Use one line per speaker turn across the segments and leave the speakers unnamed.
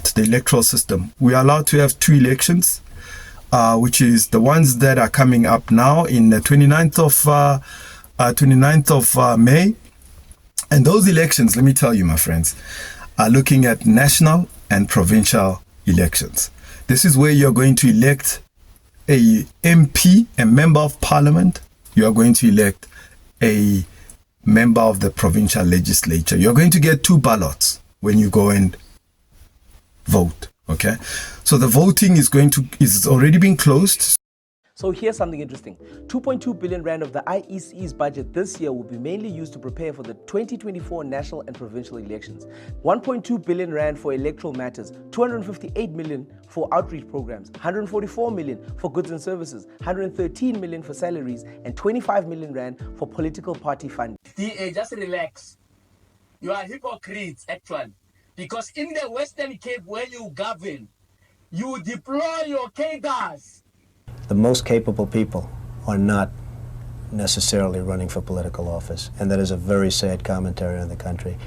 the electoral system. We are allowed to have 2 elections, which is the ones that are coming up now in the 29th of May. And those elections, let me tell you, my friends, are looking at national and provincial elections. This is where you're going to elect a MP, a member of parliament. You are going to elect a member of the provincial legislature. You're going to get 2 ballots when you go and vote. Okay, so the voting is already been closed.
So here's something interesting. 2.2 billion rand of the IEC's budget this year will be mainly used to prepare for the 2024 national and provincial elections. 1.2 billion rand for electoral matters, 258 million for outreach programs, 144 million for goods and services, 113 million for salaries, and 25 million rand for political party funding.
DA, just relax. You are hypocrites, actually. Because in the Western Cape where you govern, you deploy your cadres.
The most capable people are not necessarily running for political office, and that is a very sad commentary on the country.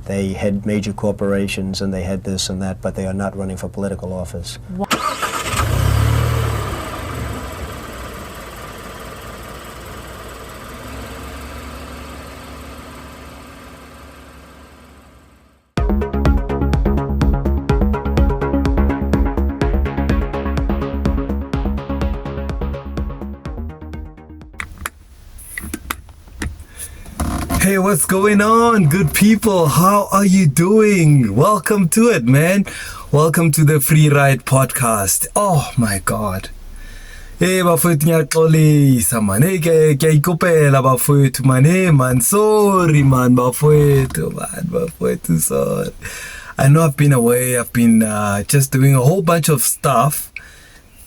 They had major corporations and they had this and that, but they are not running for political office.
Hey, what's going on, good people? How are you doing? Welcome to it, man. Welcome to the Free Ride podcast. Oh my God. Hey, bafowethu ngiyaxolisa man. Hey, ngiyayikopela bafowethu man. Hey man, sorry man, bafowethu, sorry. I know I've been away. I've been just doing a whole bunch of stuff.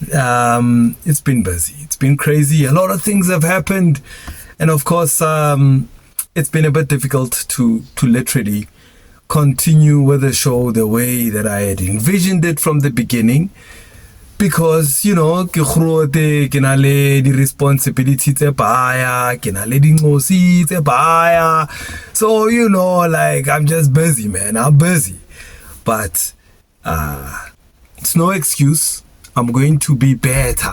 It's been busy. It's been crazy. A lot of things have happened. And of course, it's been a bit difficult to literally continue with the show the way that I had envisioned it from the beginning, because ke grote ke na le di responsibility tse baya, ke na le di ngosi tse baya. So like I'm just busy, man. I'm busy, but it's no excuse. I'm going to be better.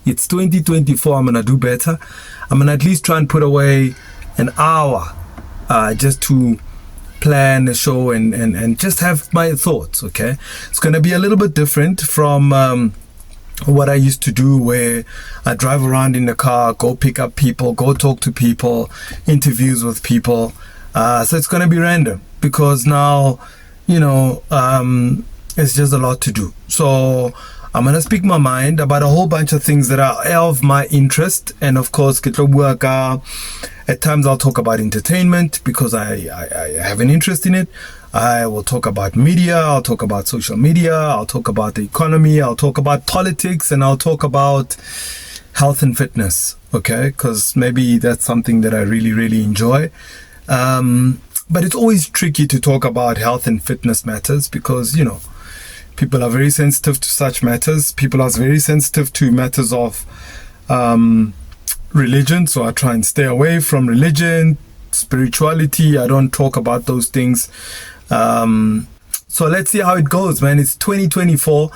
It's 2024. I'm gonna do better. I'm gonna at least try and put away an hour just to plan a show and just have my thoughts. Okay, it's going to be a little bit different from what I used to do, where I drive around in the car, go pick up people, go talk to people, interviews with people. So it's going to be random, because now it's just a lot to do. So I'm going to speak my mind about a whole bunch of things that are of my interest. And of course, at times I'll talk about entertainment because I have an interest in it. I will talk about media. I'll talk about social media. I'll talk about the economy. I'll talk about politics, and I'll talk about health and fitness. Okay, because maybe that's something that I really, really enjoy. But it's always tricky to talk about health and fitness matters because, people are very sensitive to such matters. People are very sensitive to matters of religion. So I try and stay away from religion, spirituality. I don't talk about those things. So let's see how it goes, man. It's 2024.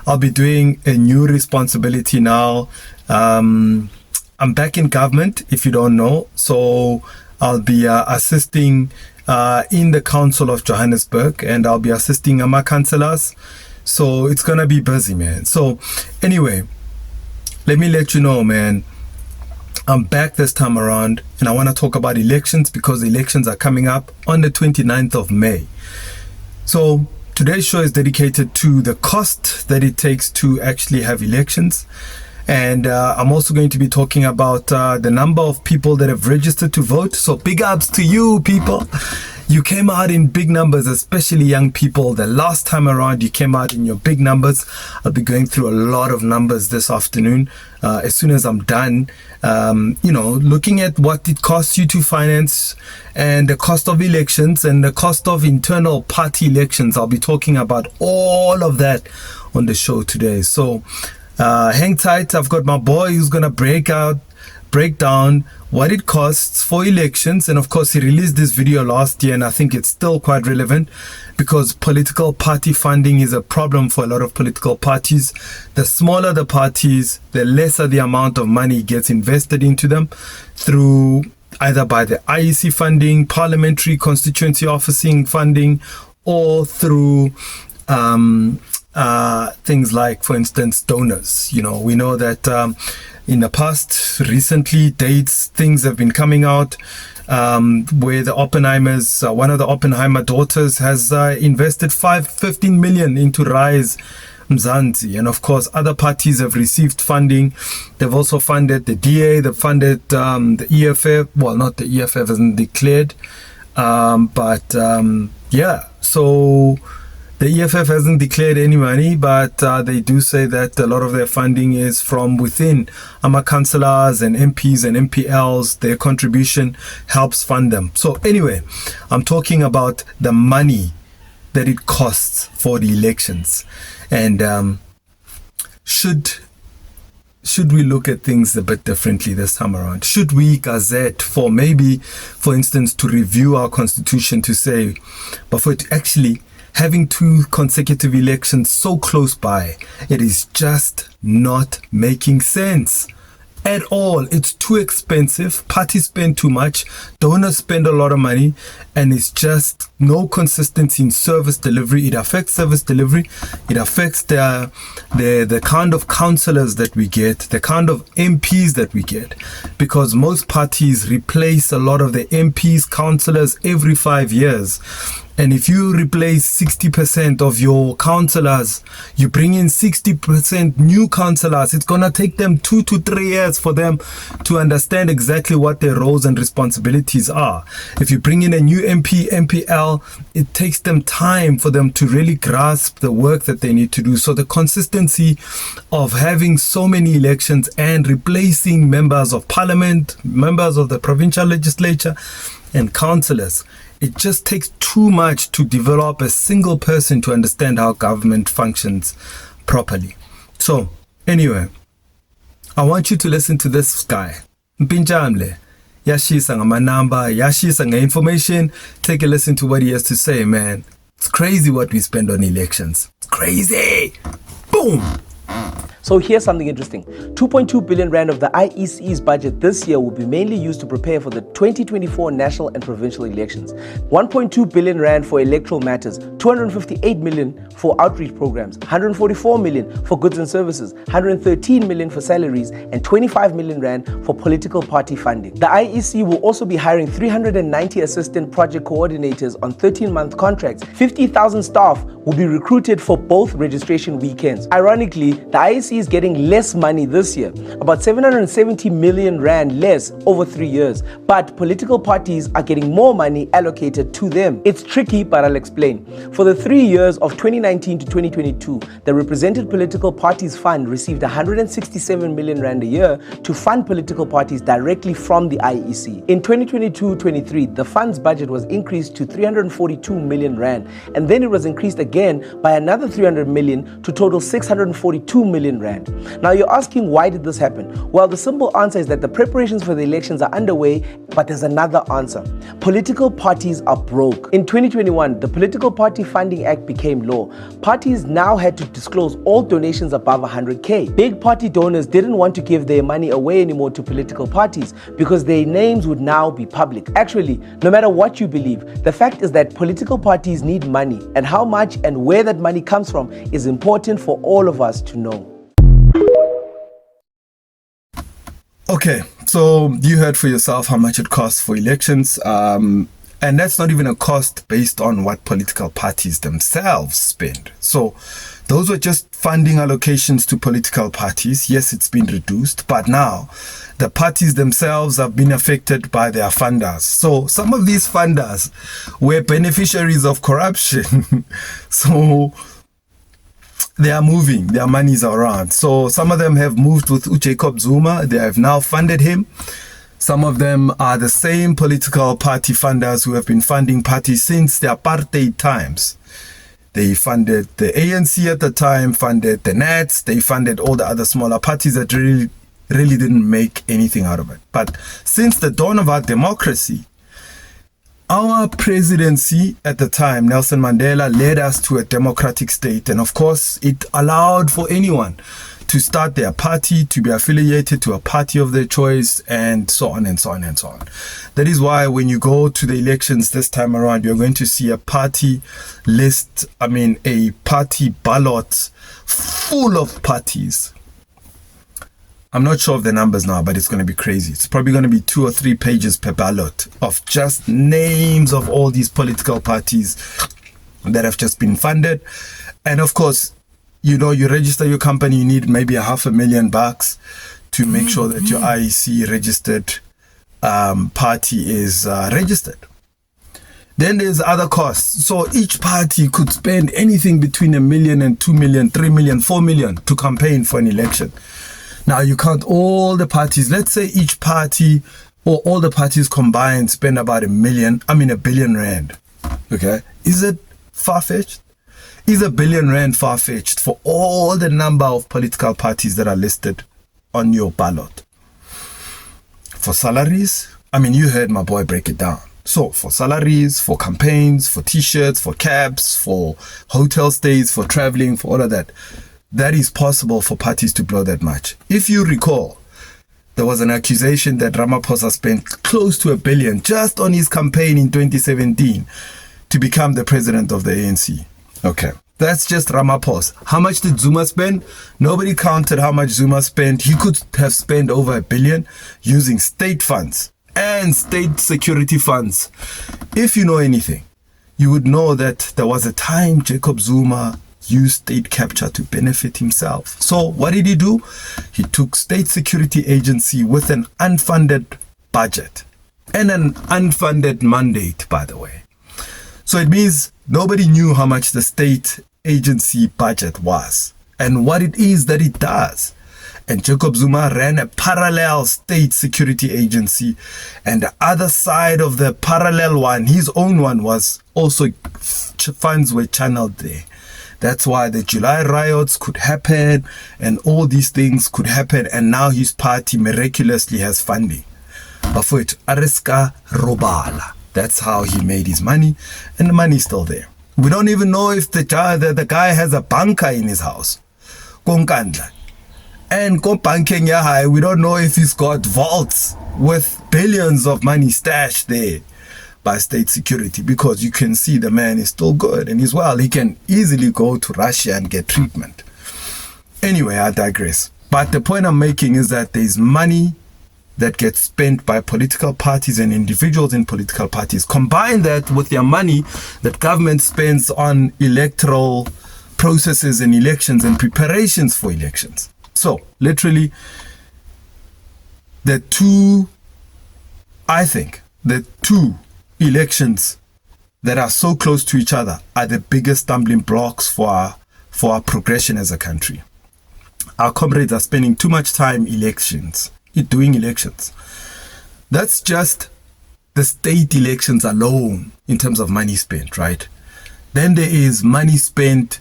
I'll be doing a new responsibility now. I'm back in government, if you don't know. So I'll be assisting in the Council of Johannesburg, and I'll be assisting my councillors. So it's going to be busy, man. So anyway, let me let you know, man. I'm back this time around, and I want to talk about elections because elections are coming up on the 29th of May. So today's show is dedicated to the cost that it takes to actually have elections. And I'm also going to be talking about the number of people that have registered to vote. So big ups to you, people. You came out in big numbers, especially young people. The last time around, you came out in your big numbers. I'll be going through a lot of numbers this afternoon. As soon as I'm done, looking at what it costs you to finance and the cost of elections and the cost of internal party elections. I'll be talking about all of that on the show today. So hang tight. I've got my boy who's going to break break down what it costs for elections. And of course, he released this video last year, and I think it's still quite relevant because political party funding is a problem for a lot of political parties. The smaller the parties, the lesser the amount of money gets invested into them through either by the IEC funding, parliamentary constituency officing funding, or through things like, for instance, donors. We know that in the past, recently, things have been coming out where the Oppenheimers, one of the Oppenheimer daughters has invested 15 million into Rise Mzansi. And of course, other parties have received funding. They've also funded the DA, they've funded the EFF. Well, not the EFF hasn't declared. So the EFF hasn't declared any money, but they do say that a lot of their funding is from within. Councillors and MPs and MPLs, their contribution helps fund them. So anyway, I'm talking about the money that it costs for the elections. And should we look at things a bit differently this time around? Should we gazette for instance, to review our constitution to say, but for it actually having 2 consecutive elections so close by, it is just not making sense at all. It's too expensive. Parties spend too much. Donors spend a lot of money, and it's just no consistency in service delivery. It affects service delivery. It affects the kind of councillors that we get, the kind of MPs that we get, because most parties replace a lot of the MPs, councillors every 5 years. And if you replace 60% of your councillors, you bring in 60% new councillors, it's going to take them 2 to 3 years for them to understand exactly what their roles and responsibilities are. If you bring in a new MP, MPL, it takes them time for them to really grasp the work that they need to do. So the consistency of having so many elections and replacing members of parliament, members of the provincial legislature, and councillors, it just takes too much to develop a single person to understand how government functions properly. So, anyway, I want you to listen to this guy. Mpinjamle, yashisa ngamanamba, yashisa information. Take a listen to what he has to say, man. It's crazy what we spend on elections. It's crazy. Boom.
So here's something interesting. 2.2 billion rand of the IEC's budget this year will be mainly used to prepare for the 2024 national and provincial elections. 1.2 billion rand for electoral matters, 258 million for outreach programs, 144 million for goods and services, 113 million for salaries, and 25 million rand for political party funding. The IEC will also be hiring 390 assistant project coordinators on 13-month contracts. 50,000 staff will be recruited for both registration weekends. Ironically, the IEC is getting less money this year, about 770 million rand less over 3 years, but political parties are getting more money allocated to them. It's tricky, but I'll explain. For the 3 years of 2019 to 2022, the Represented Political Parties Fund received 167 million rand a year to fund political parties directly from the IEC. In 2022-23, the fund's budget was increased to 342 million rand, and then it was increased again by another 300 million to total 642 million rand. Now you're asking, why did this happen? Well, the simple answer is that the preparations for the elections are underway, but there's another answer. Political parties are broke. In 2021, the Political Party Funding Act became law. Parties now had to disclose all donations above 100K. Big party donors didn't want to give their money away anymore to political parties because their names would now be public. Actually, no matter what you believe, the fact is that political parties need money, and how much and where that money comes from is important for all of us to know.
Okay, so you heard for yourself how much it costs for elections, and that's not even a cost based on what political parties themselves spend. So those were just funding allocations to political parties. Yes, it's been reduced, but now the parties themselves have been affected by their funders. So some of these funders were beneficiaries of corruption. So they are moving their monies around. So some of them have moved with Jacob Zuma. They have now funded him. Some of them are the same political party funders who have been funding parties since the apartheid times. They funded the ANC at the time, funded the Nats, they funded all the other smaller parties that really really didn't make anything out of it. But since the dawn of our democracy, our presidency at the time, Nelson Mandela, led us to a democratic state. And of course, it allowed for anyone to start their party, to be affiliated to a party of their choice, and so on and so on and so on. That is why when you go to the elections this time around, you're going to see a party list, a party ballot full of parties. I'm not sure of the numbers now, but it's going to be crazy. It's probably going to be 2 or 3 pages per ballot of just names of all these political parties that have just been funded. And of course, you register your company, you need maybe $500,000 to make sure that your IEC registered party is registered. Then there's other costs. So each party could spend anything between $1 million and $2 million, $3 million, $4 million to campaign for an election. Now you count all the parties. Let's say each party or all the parties combined spend about $1 billion rand. Okay. Is it far-fetched? Is $1 billion rand far-fetched for all the number of political parties that are listed on your ballot? For salaries, you heard my boy break it down. So for salaries, for campaigns, for t-shirts, for cabs, for hotel stays, for traveling, for all of that, that is possible for parties to blow that much. If you recall, there was an accusation that Ramaphosa spent close to $1 billion just on his campaign in 2017 to become the president of the ANC. Okay, that's just Ramaphosa. How much did Zuma spend? Nobody counted how much Zuma spent. He could have spent over $1 billion using state funds and state security funds. If you know anything, you would know that there was a time Jacob Zuma used state capture to benefit himself. So what did he do? He took state security agency with an unfunded budget and an unfunded mandate, by the way. So it means nobody knew how much the state agency budget was and what it is that it does. And Jacob Zuma ran a parallel state security agency, and the other side of the parallel one, his own one, was also funds were channeled there. That's why the July riots could happen and all these things could happen, and now his party miraculously has funding. But for it, Ariska Robala. That's how he made his money, and the money is still there. We don't even know if the guy has a bunker in his house. Konkandla. And banking high, we don't know if he's got vaults with billions of money stashed there by state security, because you can see the man is still good and he's well. He can easily go to Russia and get treatment. Anyway, I digress. But the point I'm making is that there's money that gets spent by political parties and individuals in political parties. Combine that with their money that government spends on electoral processes and elections and preparations for elections. So, literally, the two elections that are so close to each other are the biggest stumbling blocks for our progression as a country. Our comrades are spending too much time doing elections. That's just the state elections alone in terms of money spent, right? Then there is money spent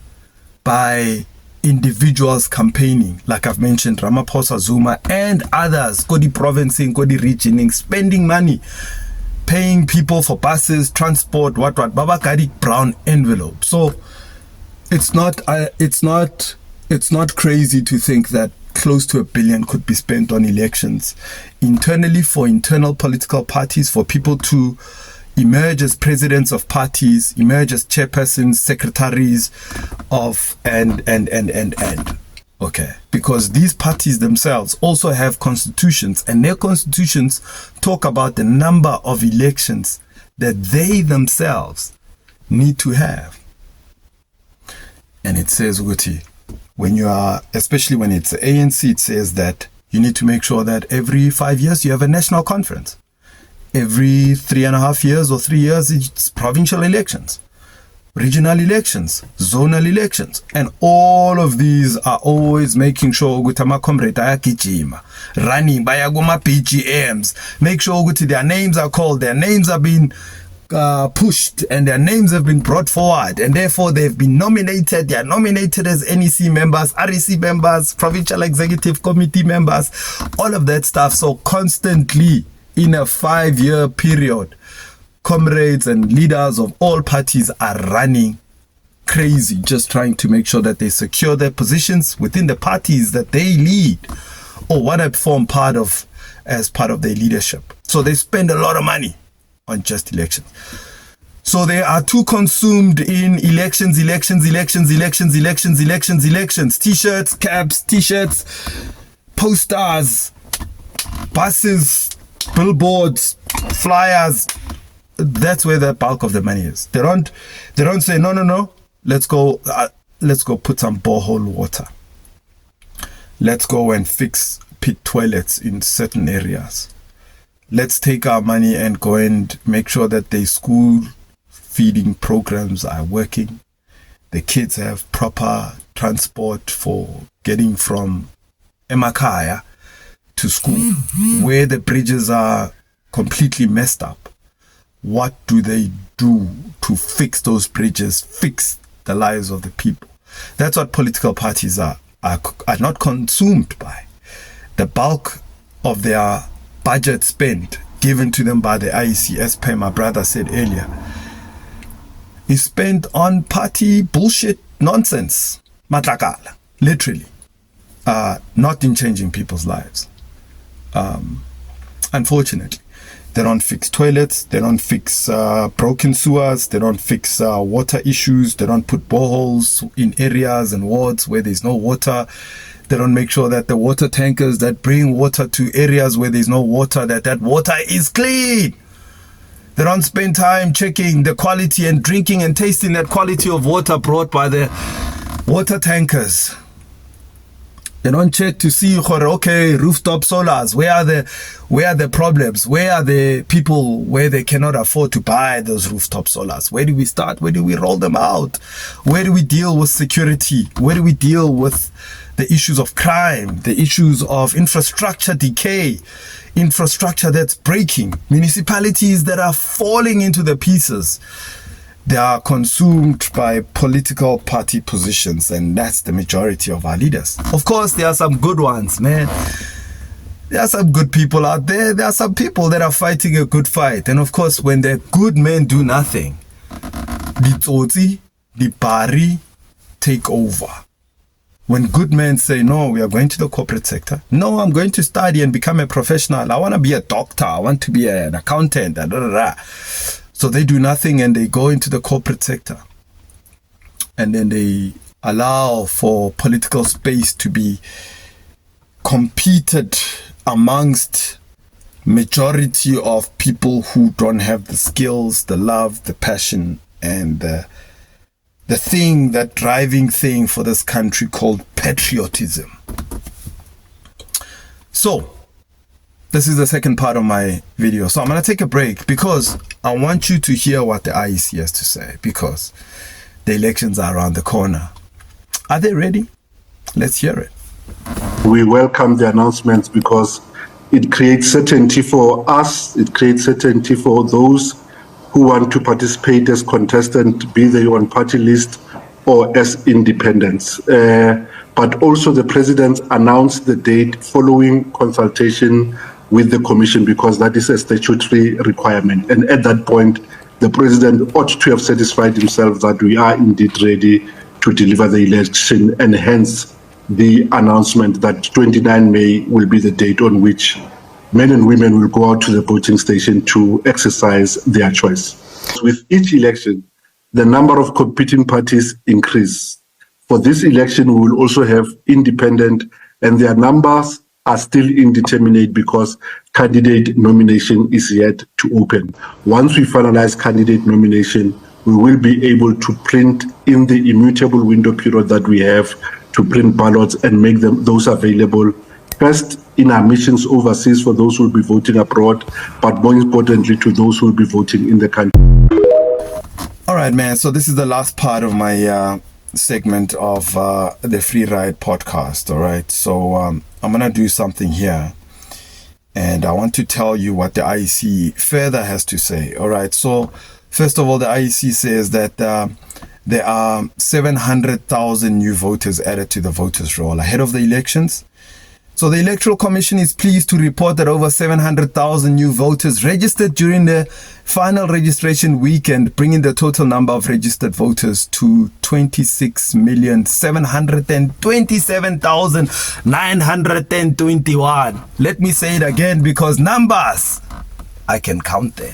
by individuals campaigning, like I've mentioned, Ramaphosa, Zuma, and others, Kodi provincing, Kodi regioning, spending money, paying people for buses, transport, Baba Kadi brown envelope. So it's not crazy to think that close to $1 billion could be spent on elections internally for internal political parties, for people to emerge as presidents of parties, emerge as chairpersons, secretaries of and. Okay. Because these parties themselves also have constitutions, and their constitutions talk about the number of elections that they themselves need to have. And it says, Uguti, especially when it's the ANC, it says that you need to make sure that every 5 years you have a national conference. Every 3.5 years or 3 years, it's provincial elections, regional elections, zonal elections. And all of these are always making sure Gutama comrade ayagijima, running by Agoma PGMs, make sure their names are called, their names are being pushed and their names have been brought forward, and therefore they've been nominated. They are nominated as NEC members, REC members, provincial executive committee members, all of that stuff. So constantly in a 5-year period, comrades and leaders of all parties are running crazy, just trying to make sure that they secure their positions within the parties that they lead or what I form part of as part of their leadership. So they spend a lot of money on just elections. So they are too consumed in elections, t-shirts, caps, t-shirts, posters, buses, billboards, flyers. That's where the bulk of the money is. They don't say no. Let's go put some borehole water. Let's go and fix pit toilets in certain areas. Let's take our money and go and make sure that the school feeding programs are working. The kids have proper transport for getting from Emakaya to school. Where the bridges are completely messed up, what do they do to fix those bridges, fix the lives of the people? That's what political parties are not consumed by. The bulk of their budget spent given to them by the IEC, as per my brother said earlier, is spent on party bullshit nonsense, matlakala, literally, not in changing people's lives. Unfortunately, they don't fix toilets, they don't fix broken sewers, they don't fix water issues, they don't put boreholes in areas and wards where there's no water. They don't make sure that the water tankers that bring water to areas where there's no water, that water is clean. They don't spend time checking the quality and drinking and tasting that quality of water brought by the water tankers. They don't check to see, okay, rooftop solars, where are the problems? Where are the people where they cannot afford to buy those rooftop solars? Where do we start? Where do we roll them out? Where do we deal with security? Where do we deal with the issues of crime, the issues of infrastructure decay, infrastructure that's breaking, municipalities that are falling into the pieces? They are consumed by political party positions, and that's the majority of our leaders. Of course, there are some good ones, man. There are some good people out there. There are some people that are fighting a good fight. And of course, when the good men do nothing, the tsotsi, the bari take over. When good men say, no, we are going to the corporate sector. No, I'm going to study and become a professional. I want to be a doctor. I want to be an accountant. So they do nothing and they go into the corporate sector. And then they allow for political space to be competed amongst majority of people who don't have the skills, the love, the passion, and the thing, that driving thing for this country called patriotism. So, this is the second part of my video. So I'm going to take a break because I want you to hear what the IEC has to say, because the elections are around the corner. Are they ready? Let's hear it.
We welcome the announcements because it creates certainty for us. It creates certainty for those who want to participate as contestant, be they on party list or as independents. But also the president announced the date following consultation with the commission, because that is a statutory requirement. And at that point, the president ought to have satisfied himself that we are indeed ready to deliver the election, and hence the announcement that 29 May will be the date on which men and women will go out to the voting station to exercise their choice. With each election, the number of competing parties increase. For this election, we will also have independent, and their numbers are still indeterminate because candidate nomination is yet to open. Once we finalize candidate nomination, we will be able to print in the immutable window period that we have to print ballots and make them those available first in our missions overseas for those who will be voting abroad, but more importantly to those who will be voting in the country.
All right, man. So this is the last part of my segment of the Free Ride podcast. All right. So I'm going to do something here. And I want to tell you what the IEC further has to say. All right. So, first of all, the IEC says that there are 700,000 new voters added to the voters' roll ahead of the elections. So the Electoral Commission is pleased to report that over 700,000 new voters registered during the final registration weekend, bringing the total number of registered voters to 26,727,921. Let me say it again, because numbers, I can count them.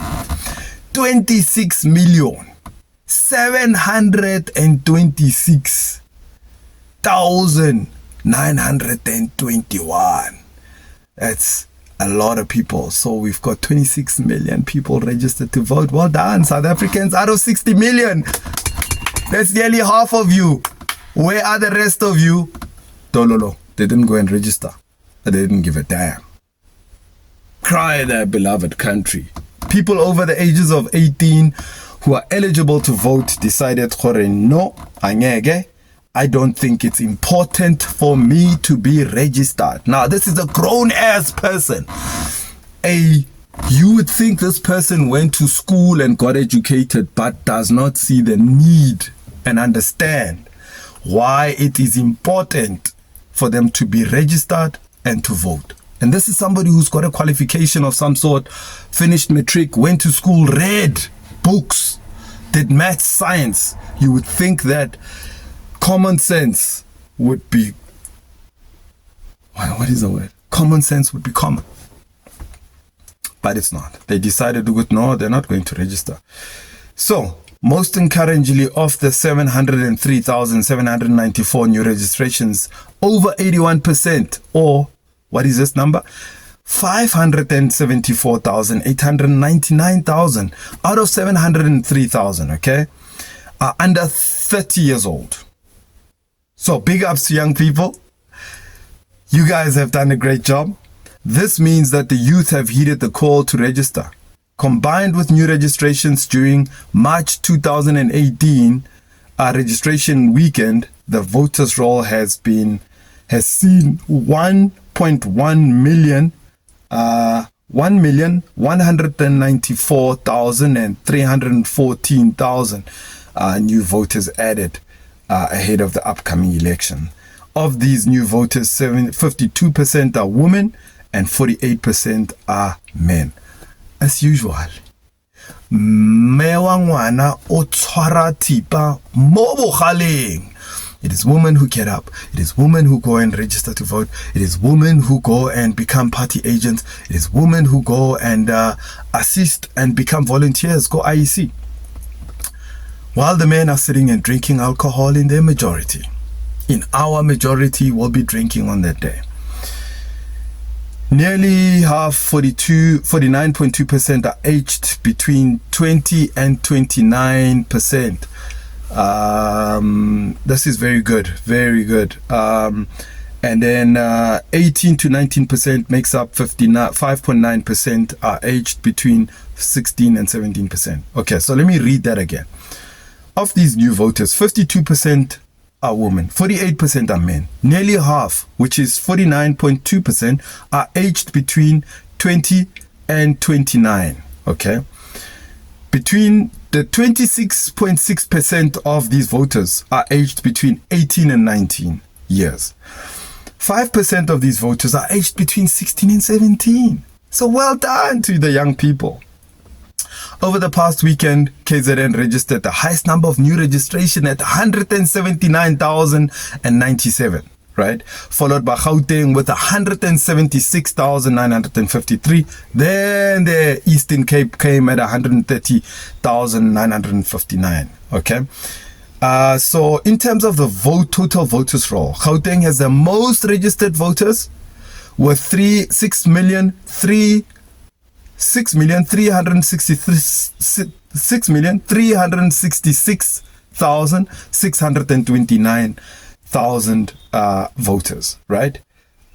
26,726,921. That's a lot of people. So we've got 26 million people registered to vote. Well done, South Africans, out of 60 million. That's nearly half of you. Where are the rest of you? Dololo. They didn't go and register. They didn't give a damn. Cry their beloved country. People over the ages of 18 who are eligible to vote decided, no, angeke. I don't think it's important for me to be registered. Now, this is a grown-ass person. You would think this person went to school and got educated, but does not see the need and understand why it is important for them to be registered and to vote. And this is somebody who's got a qualification of some sort, finished matric, went to school, read books, did math, science. You would think that common sense would be, what is the word? Common sense would be common. But it's not. They decided to go, no, they're not going to register. So, most encouragingly, of the 703,794 new registrations, over 81%, or what is this number? 574,899,000 out of 703,000, okay, are under 30 years old. So big ups to young people. You guys have done a great job. This means that the youth have heeded the call to register. Combined with new registrations during March 2018 registration weekend, the voters' roll has seen 1.1 million 1,194,314,000 new voters added ahead of the upcoming election. Of these new voters, 52% are women and 48% are men. As usual, mewangwana otshwara thipa mo bogaleng. It is women who get up. It is women who go and register to vote. It is women who go and become party agents. It is women who go and assist and become volunteers, go IEC. While the men are sitting and drinking alcohol in their majority. In our majority, will be drinking on that day. Nearly half, 49.2% are aged between 20 and 29%. This is very good, very good. And then 18 to 19% makes up 5.9% are aged between 16 and 17%. Okay, so let me read that again. Of these new voters, 52% are women, 48% are men. Nearly half, which is 49.2%, are aged between 20 and 29. Okay. Between the 26.6% of these voters are aged between 18 and 19 years. 5% of these voters are aged between 16 and 17. So well done to the young people. Over the past weekend, KZN registered the highest number of new registration at 179,097, right? Followed by Gauteng with 176,953. Then the Eastern Cape came at 130,959, okay? So in terms of the total voters roll, Gauteng has the most registered voters with 6,366,629 voters, right?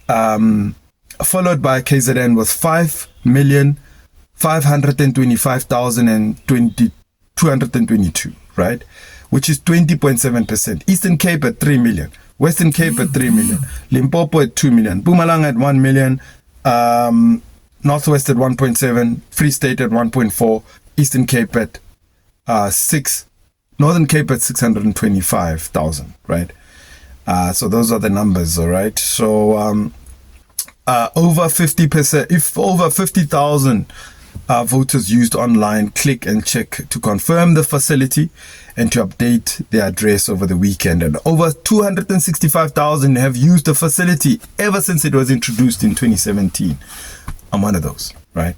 Followed by KZN with 5,525,222, right? Which is 20.7%. Eastern Cape at 3 million. Western Cape at 3 million. Limpopo at 2 million. Mpumalanga at 1 million. Northwest at 1.7, Free State at 1.4, Eastern Cape at 6, Northern Cape at 625,000, right? So those are the numbers, all right? So over 50%, if over 50,000 voters used online click and check to confirm the facility and to update their address over the weekend. And over 265,000 have used the facility ever since it was introduced in 2017. I'm one of those, right?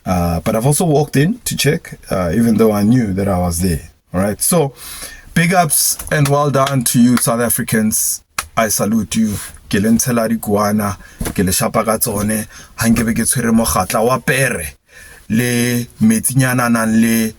But I've also walked in to check, even though I knew that I was there, all right? So big ups and well done to you, South Africans. I salute you. Ke le ntshela dikuana, ke le shapa ka tsone, ha nkebe ke tshwere mogatla wa pere le metsinyana nang le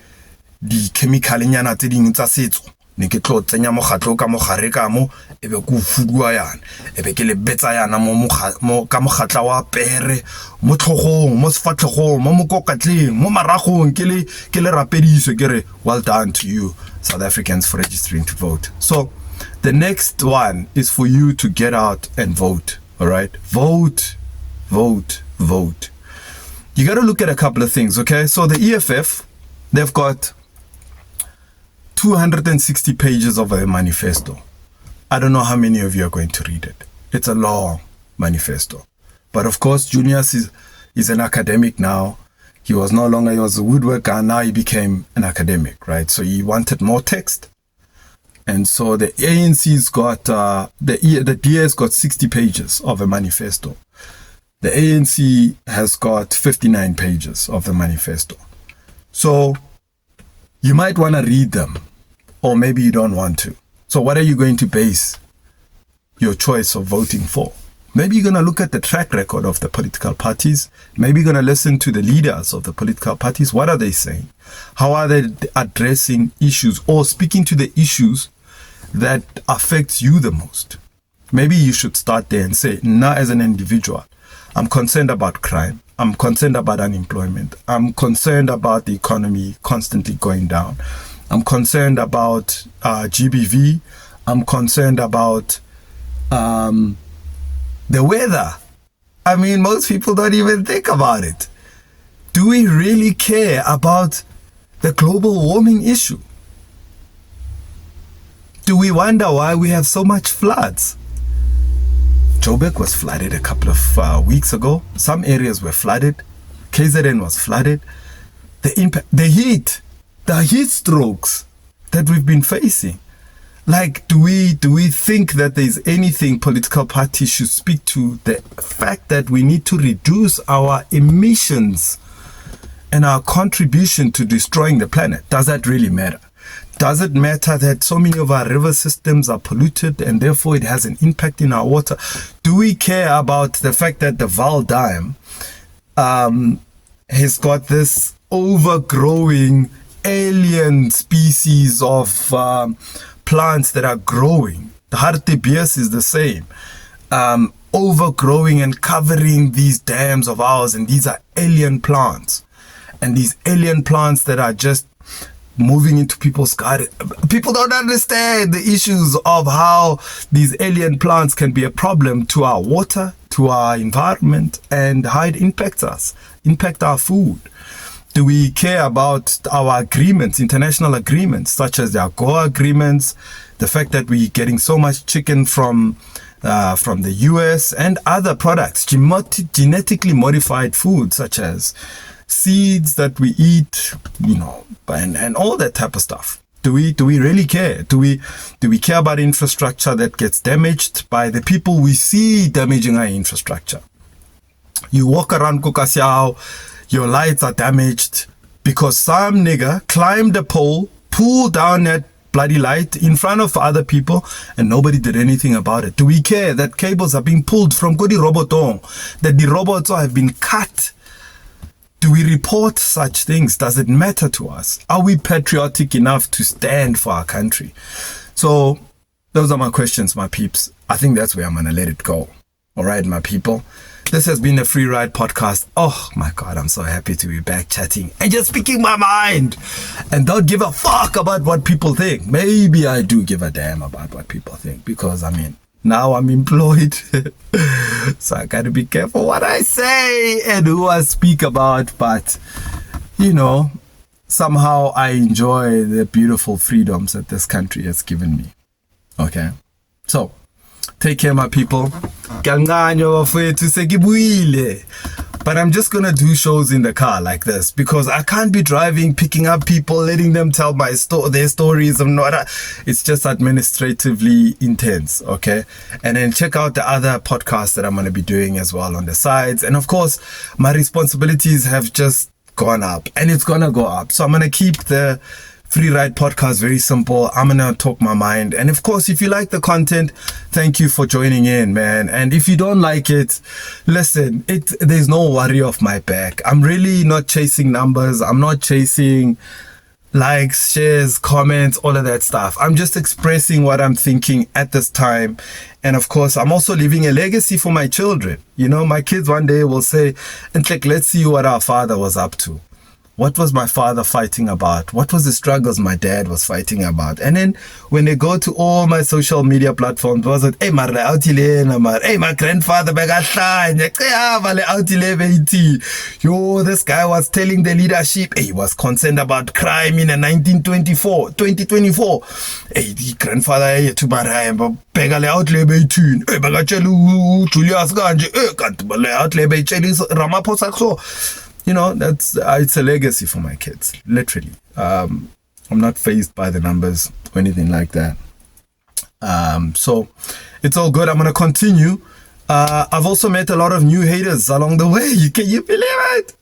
di chemical nyana tse ding tsa setso. Ne ke tlo tsenya mogatlo ka mogare ka mo ebe go fudua yana ebe ke le betsa yana mo ka mogatla wa pere mo tlhogong mo sefatlhogong mo mokokatleng mo maragong ke le rapediso ke re well done to you South Africans for registering to vote. So the next one is for you to get out and vote, all right? Vote, vote, vote. You got to look at a couple of things, okay? So the EFF, they've got 260 pages of a manifesto. I don't know how many of you are going to read it. It's a long manifesto. But of course, Junius is an academic now. He was no longer, he was a woodworker, and now he became an academic, right? So he wanted more text. And so the ANC's got, the DS got 60 pages of a manifesto. The ANC has got 59 pages of the manifesto. So you might want to read them, or maybe you don't want to. So what are you going to base your choice of voting for? Maybe you're going to look at the track record of the political parties. Maybe you're going to listen to the leaders of the political parties. What are they saying? How are they addressing issues or speaking to the issues that affects you the most? Maybe you should start there and say, now as an individual, I'm concerned about crime. I'm concerned about unemployment. I'm concerned about the economy constantly going down. I'm concerned about GBV. I'm concerned about the weather. I mean, most people don't even think about it. Do we really care about the global warming issue? Do we wonder why we have so much floods? Joburg was flooded a couple of weeks ago. Some areas were flooded. KZN was flooded. The heat strokes that we've been facing. Like, do we think that there's anything political parties should speak to the fact that we need to reduce our emissions and our contribution to destroying the planet? Does that really matter? Does it matter that so many of our river systems are polluted and therefore it has an impact in our water? Do we care about the fact that the Val Dam has got this overgrowing alien species of plants that are growing? The Hartebeus is the same. Overgrowing and covering these dams of ours, and these are alien plants. And these alien plants that are just moving into people's garden. People don't understand the issues of how these alien plants can be a problem to our water, to our environment, and how it impacts us, impact our food. Do we care about our agreements, international agreements, such as the AGOA agreements, the fact that we're getting so much chicken from the US and other products, genetically modified food, such as seeds that we eat, and all that type of stuff. Do we really care? Do we care about infrastructure that gets damaged by the people we see damaging our infrastructure? You walk around Kokasiao, your lights are damaged because some nigger climbed a pole, pulled down that bloody light in front of other people, and nobody did anything about it. Do we care that cables are being pulled from Kodi Robotong, that the robots have been cut? Do we report such things? Does it matter to us? Are we patriotic enough to stand for our country? So those are my questions, my peeps. I think that's where I'm going to let it go. All right, my people. This has been a Free Ride podcast. Oh my God, I'm so happy to be back chatting and just speaking my mind and don't give a fuck about what people think. Maybe I do give a damn about what people think because, Now I'm employed. So I gotta be careful what I say and who I speak about. But, you know, somehow I enjoy the beautiful freedoms that this country has given me. Okay? So, take care, my people. But I'm just gonna do shows in the car like this because I can't be driving, picking up people, letting them tell their stories. It's just administratively intense, okay? And then check out the other podcasts that I'm gonna be doing as well on the sides. And of course, my responsibilities have just gone up and it's gonna go up. So I'm gonna keep the Free Ride podcast very simple. I'm gonna talk my mind. And of course, if you like the content, thank you for joining in, man. And if you don't like it, listen, there's no worry off my back. I'm really not chasing numbers. I'm not chasing likes, shares, comments, all of that stuff. I'm just expressing what I'm thinking at this time. And of course, I'm also leaving a legacy for my children. You know, my kids one day will say, and like, let's see what our father was up to. What was my father fighting about? What was the struggles my dad was fighting about? And then when they go to all my social media platforms, was it, hey, my grandfather, yo, this guy was telling the leadership, hey, he was concerned about crime in 2024. Hey, the grandfather, to Begale outlay between, Julius Ganje, outlay Ramaphosa. So, you know, that's it's a legacy for my kids, literally. I'm not fazed by the numbers or anything like that. So it's all good. I'm going to continue. I've also met a lot of new haters along the way. Can you believe it?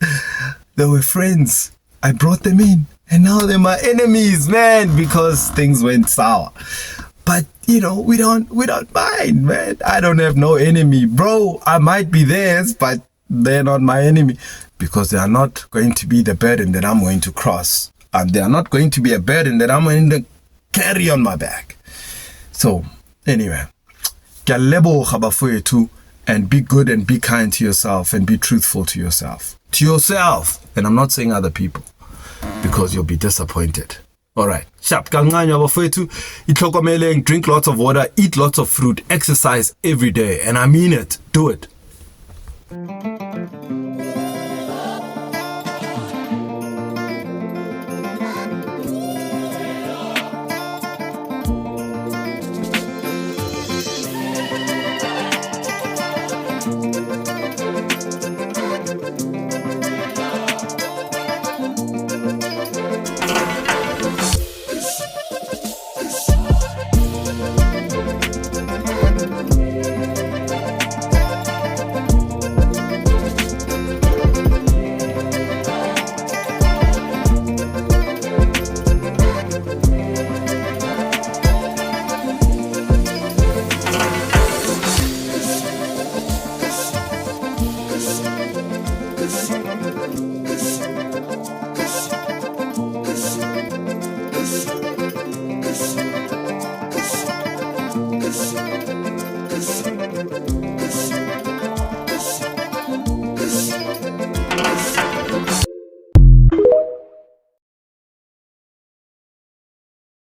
They were friends. I brought them in and now they're my enemies, man, because things went sour. But, you know, we don't mind, man. I don't have no enemy. Bro, I might be theirs, but they're not my enemy. Because they are not going to be the burden that I'm going to cross. And they are not going to be a burden that I'm going to carry on my back. So, anyway. And be good and be kind to yourself and be truthful to yourself. To yourself. And I'm not saying other people. Because you'll be disappointed. Alright. Sharp. Drink lots of water. Eat lots of fruit. Exercise every day. And I mean it. Do it.